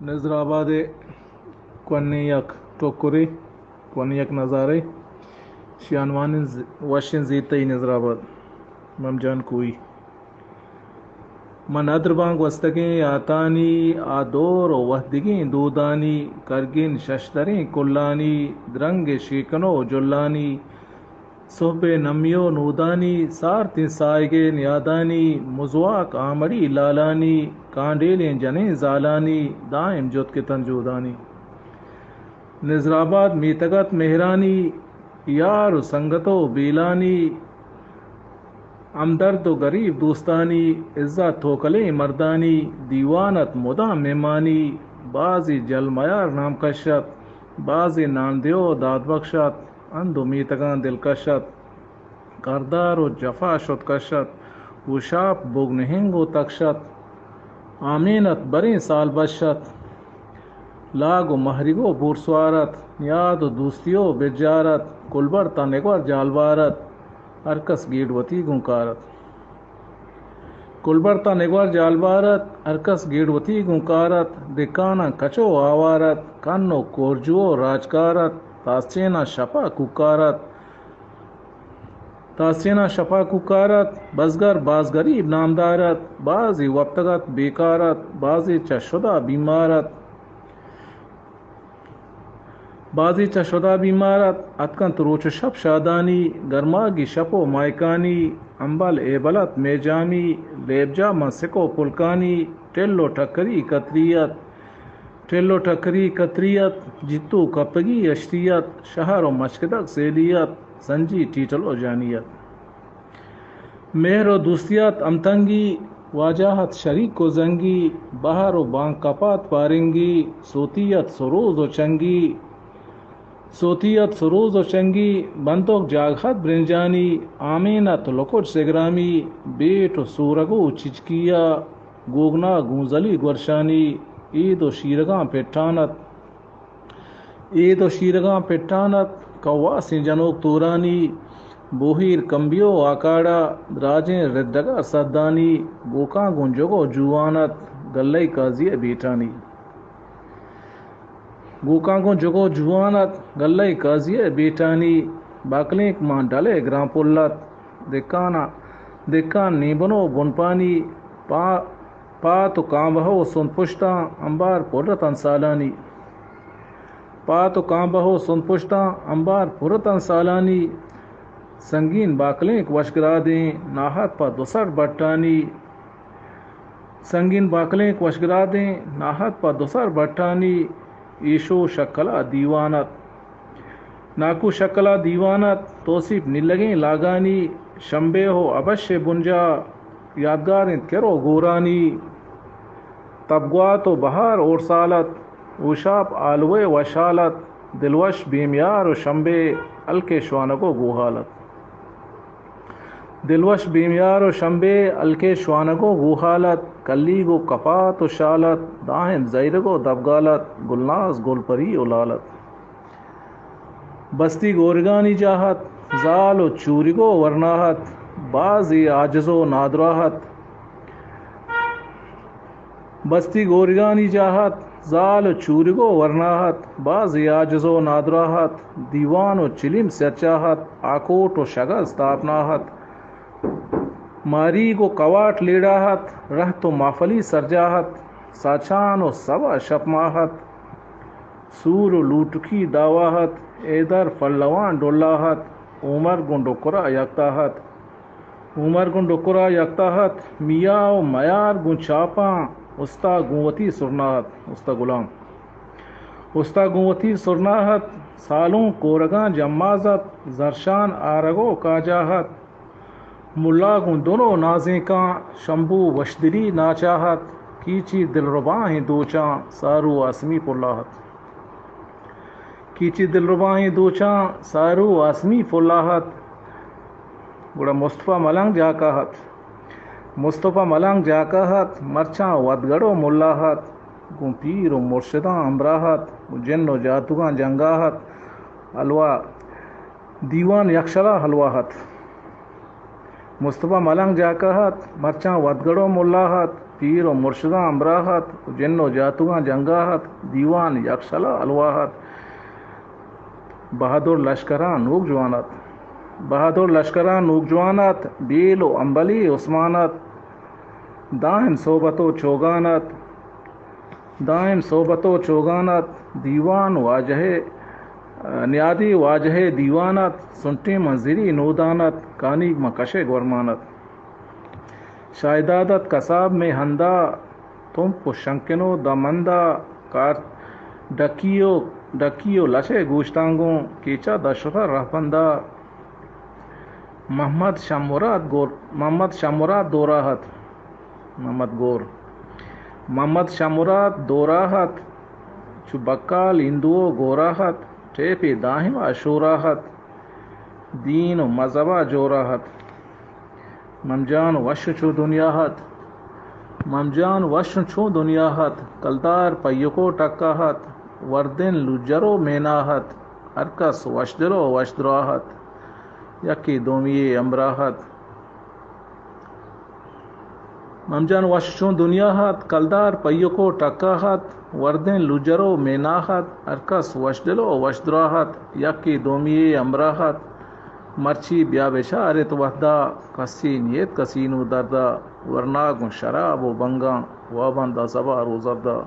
نظرآباد کنیک ٹوکری کنیک نظارے شیانوان وشن زیتئی نظرآباد ممجان کوئی من ادربانگ وستگیں آتانی آدور و وحدگیں دودانی کرگین ششدریں کلانی درنگ شیکنو جلانی صحب نمیو نودانی سارتیں سائگے نیادانی مزواک آمری لالانی کانڈیلیں جنیں زالانی دائم جوت کے تنجودانی نظرآباد میتگت مہرانی یار و سنگتو بیلانی ہمدرد و غریب دوستانی عزت توکلے مردانی دیوانت مدام مہمانی بازی جل میار نام کشت بازی ناندیو داد بخشت اندو میتگان دل کشت کردار و جفا شد کشت وشاپ بگ نہنگ و تکشت آمینت بریں سال بشت لاگ و مہرگو بورسوارت نیاد و دوستیو بجارت کلبر تنگور جالوارت ارکس گیڑوتی گنکارت کلبرتا نگوار جالبارت ارکس گیڑوتی گنکارت دکانا کچو آوارت کنو کورجو راجکارت تاسینا شپا کوکارت بزگر باز غریب نامدارت بازی وقتگت بیکارت بازی چشدہ بیمارت اتکن تروچ شب شادانی گرماگی شپو مائکانی امبل ایبلت میجامی لیبجا منسکو پلکانی ٹیلو ٹکری کتریت جتو کپگی اشتیت شہر و مشکدک سیلیت سنجی ٹیٹل و جانیت مہر و دوستیت امتنگی واجاہت شریک و زنگی بہر و بانگ کپات پارنگی صوتیت سروز و چنگی بندوق جاگہت برنجانی آمینت لکوٹ سگرامی بیٹ و سورگو چچکیا گوگنا گونزلی گورشانی عید و شیرگاں پٹانت کواسی جنوب تورانی بوہیر کمبیو آکاڑا راجیں ردگا سدانی گوکاں گنجگو جوانت گلئی کازی بیٹانی باکلینک ماں ڈلے گرام پلت دکان نیبنو بنپانی پاتو کامبہو سن پشتاں امبار پرتن سالانی سنگین باکلینک وشگرادیں ناحت پا دوسر بٹانی ایشو شکلا دیوانت توصیف نلگیں لاگانی شمبے ہو ابش بنجا یادگار کرو گورانی تبگوات و بہار اور سالت اوشاپ آلوے وشالت دلوش بیمیار و شمبے الکے شوانگو گوحالت کلیگو کپات و شالت داہم زیرگو دبگالت گلناز گل پری و لالت بستی گورگانی جاہت زال و چورگو ورناہت بازی عاجز و نادراہت دیوان و چلم سچاہت آکوٹ و شگز تاپناہت ماریگ و کواٹ لیڑاہت رہت و مافلی سرجاہت ساچان و سوا شپماہت سور و لوٹکی داواہت ایدر فلوان ڈولاہت عمر گنڈکرا یکتاہت میاں و میار گن چاپاں استا گنوتی سرناہت سالوں کورگاں جمازت زرشان آرگو کاجاہت ملا گن دونوں نازیں کاں شمبو وشدری ناچاہت کیچی دلرباں دوچاں سارو آسمی فلاہت گڑا مصطفیٰ ملنگ جاکاہت مرچاں ودگڑو ملاہت گن پیر و مرشداں امراہت جن و جاتگاں جنگاہت حلوہ دیوان یکشلا حلواہت مصطفیٰ ملنگ جاکاہت مرچاں ودگڑو ملاہت پیر و مرشداں امراحت جن و جاتواں جنگاحت دیوان یکشلا الواحت بہادر لشکراں نوک جوانت بہادر لشکراں نوک جوانت بیل و امبلی عثمانت دائم صحبت و چوگانت دائم صحبت و چوگانت دیوان واجہ نیادی واجہ دیوانت سنٹی منظری نودانت کانی مکش گورمانت شاہدادت کساب میں ہندا تم پشنکنو دمندہ کار ڈکیو لشے گوشتانگوں کیچا دشرہ رہپندہ محمد شمراد دوراحت محمد شمراد دوراحت چو بکال ہندو گوراحت ٹیپی داہم اشوراحت دین و مذہبہ جوراحت ممجان وشن چو دنیاحت کلدار پیکو ٹکاحت وردن لجرو میناحت ہرکس وشدرو وشدراحت یکی دومی امراحت ممجان وشن دنیاحت کلدار پیکو ٹکاحت وردن لجرو میناحت ہرکس وشدلو وشدراحت یکی دومی امراحت مرچی بیا بشارت وحدہ کسی نیت کسینو دردہ ورناگن شراب و بنگاں وابندہ سبا روزدہ